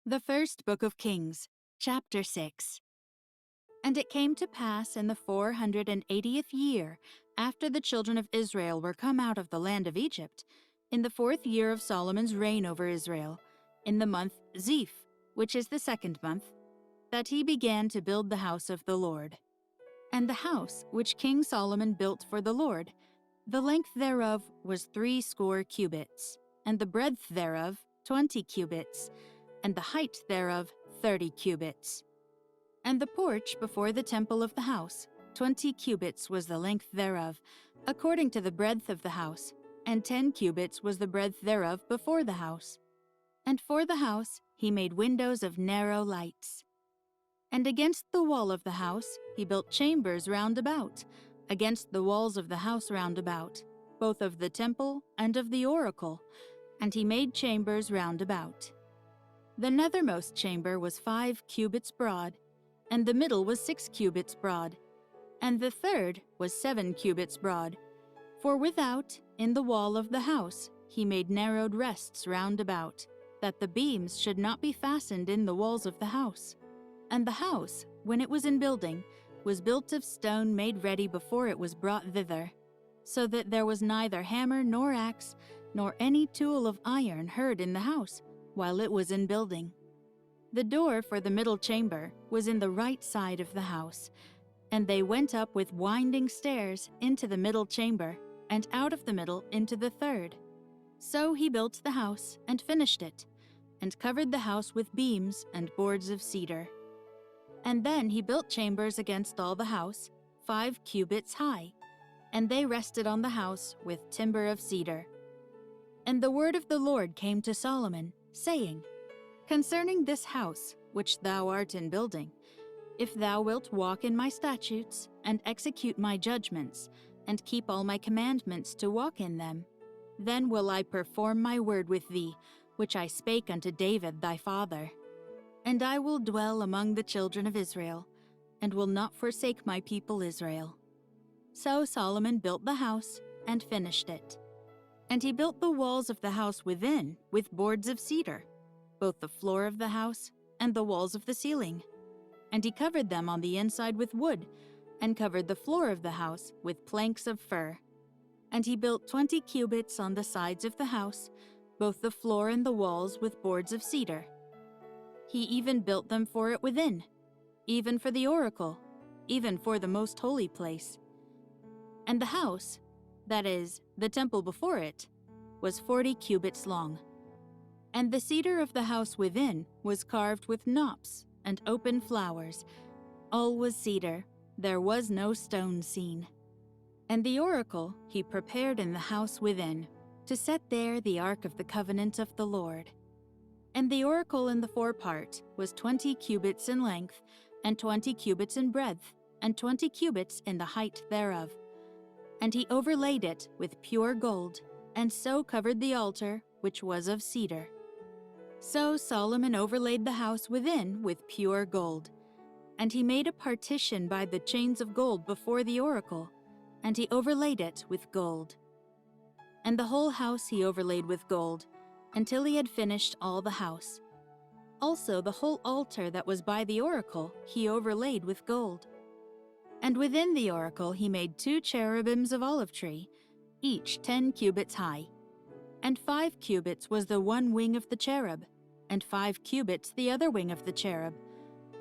The First Book of Kings, Chapter 6. And it came to pass in the 480th year, after the children of Israel were come out of the land of Egypt, in the 4th year of Solomon's reign over Israel, in the month Zeph, which is the 2nd month, that he began to build the house of the Lord. And the house which King Solomon built for the Lord, the length thereof was 60 cubits, and the breadth thereof 20 cubits, and the height thereof 30 cubits. And the porch before the temple of the house, 20 cubits was the length thereof, according to the breadth of the house, and 10 cubits was the breadth thereof before the house. And for the house he made windows of narrow lights. And against the wall of the house he built chambers round about, against the walls of the house round about, both of the temple and of the oracle, and he made chambers round about. The nethermost chamber was 5 cubits broad, and the middle was 6 cubits broad, and the third was 7 cubits broad. For without, in the wall of the house, he made narrowed rests round about, that the beams should not be fastened in the walls of the house. And the house, when it was in building, was built of stone made ready before it was brought thither, so that there was neither hammer nor axe, nor any tool of iron heard in the house, while it was in building. The door for the middle chamber was in the right side of the house, and they went up with winding stairs into the middle chamber, and out of the middle into the third. So he built the house and finished it, and covered the house with beams and boards of cedar. And then he built chambers against all the house, 5 cubits high, and they rested on the house with timber of cedar. And the word of the Lord came to Solomon, saying, Concerning this house, which thou art in building, if thou wilt walk in my statutes, and execute my judgments, and keep all my commandments to walk in them, then will I perform my word with thee, which I spake unto David thy father. And I will dwell among the children of Israel, and will not forsake my people Israel. So Solomon built the house, and finished it. And he built the walls of the house within with boards of cedar, both the floor of the house and the walls of the ceiling. And he covered them on the inside with wood, and covered the floor of the house with planks of fir. And he built 20 cubits on the sides of the house, both the floor and the walls with boards of cedar. He even built them for it within, even for the oracle, even for the most holy place. And the house, that is, the temple before it, was 40 cubits long. And the cedar of the house within was carved with knops and open flowers. All was cedar, there was no stone seen. And the oracle he prepared in the house within, to set there the ark of the covenant of the Lord. And the oracle in the forepart was 20 cubits in length, and 20 cubits in breadth, and 20 cubits in the height thereof. And he overlaid it with pure gold, and so covered the altar, which was of cedar. So Solomon overlaid the house within with pure gold. And he made a partition by the chains of gold before the oracle, and he overlaid it with gold. And the whole house he overlaid with gold, until he had finished all the house. Also the whole altar that was by the oracle he overlaid with gold. And within the oracle he made 2 cherubims of olive tree, each 10 cubits high. And 5 cubits was the one wing of the cherub, and 5 cubits the other wing of the cherub.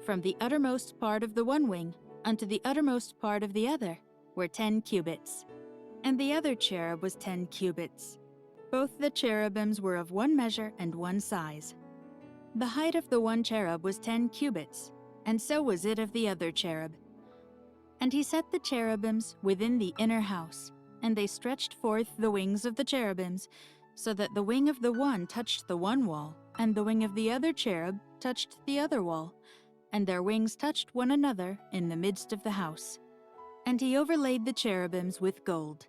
From the uttermost part of the one wing unto the uttermost part of the other were 10 cubits. And the other cherub was 10 cubits. Both the cherubims were of one measure and one size. The height of the one cherub was 10 cubits, and so was it of the other cherub. And he set the cherubims within the inner house, and they stretched forth the wings of the cherubims, so that the wing of the one touched the one wall, and the wing of the other cherub touched the other wall, and their wings touched one another in the midst of the house. And he overlaid the cherubims with gold.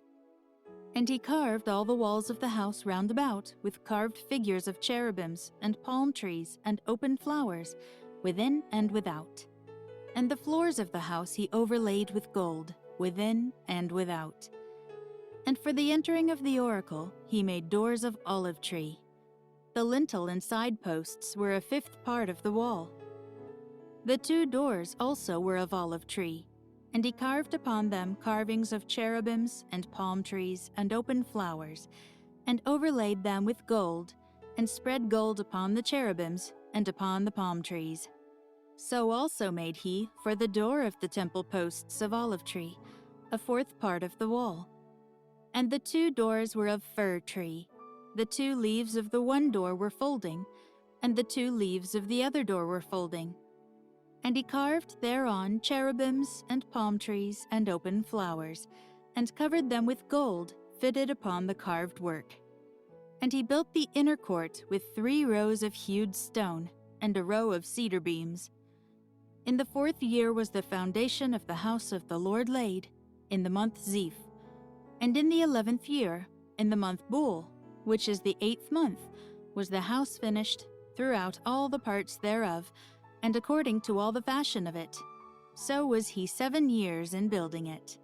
And he carved all the walls of the house round about with carved figures of cherubims and palm trees and open flowers, within and without. And the floors of the house he overlaid with gold, within and without. And for the entering of the oracle he made doors of olive tree. The lintel and side posts were a fifth part of the wall. The 2 doors also were of olive tree, and he carved upon them carvings of cherubims and palm trees and open flowers, and overlaid them with gold, and spread gold upon the cherubims and upon the palm trees. So also made he for the door of the temple posts of olive tree, a fourth part of the wall. And the 2 doors were of fir tree. The 2 leaves of the one door were folding, and the 2 leaves of the other door were folding. And he carved thereon cherubims and palm trees and open flowers, and covered them with gold fitted upon the carved work. And he built the inner court with 3 rows of hewed stone, and a row of cedar beams. In the 4th year was the foundation of the house of the Lord laid, in the month Zeph. And in the 11th year, in the month Bul, which is the 8th month, was the house finished throughout all the parts thereof, and according to all the fashion of it. So was he 7 years in building it.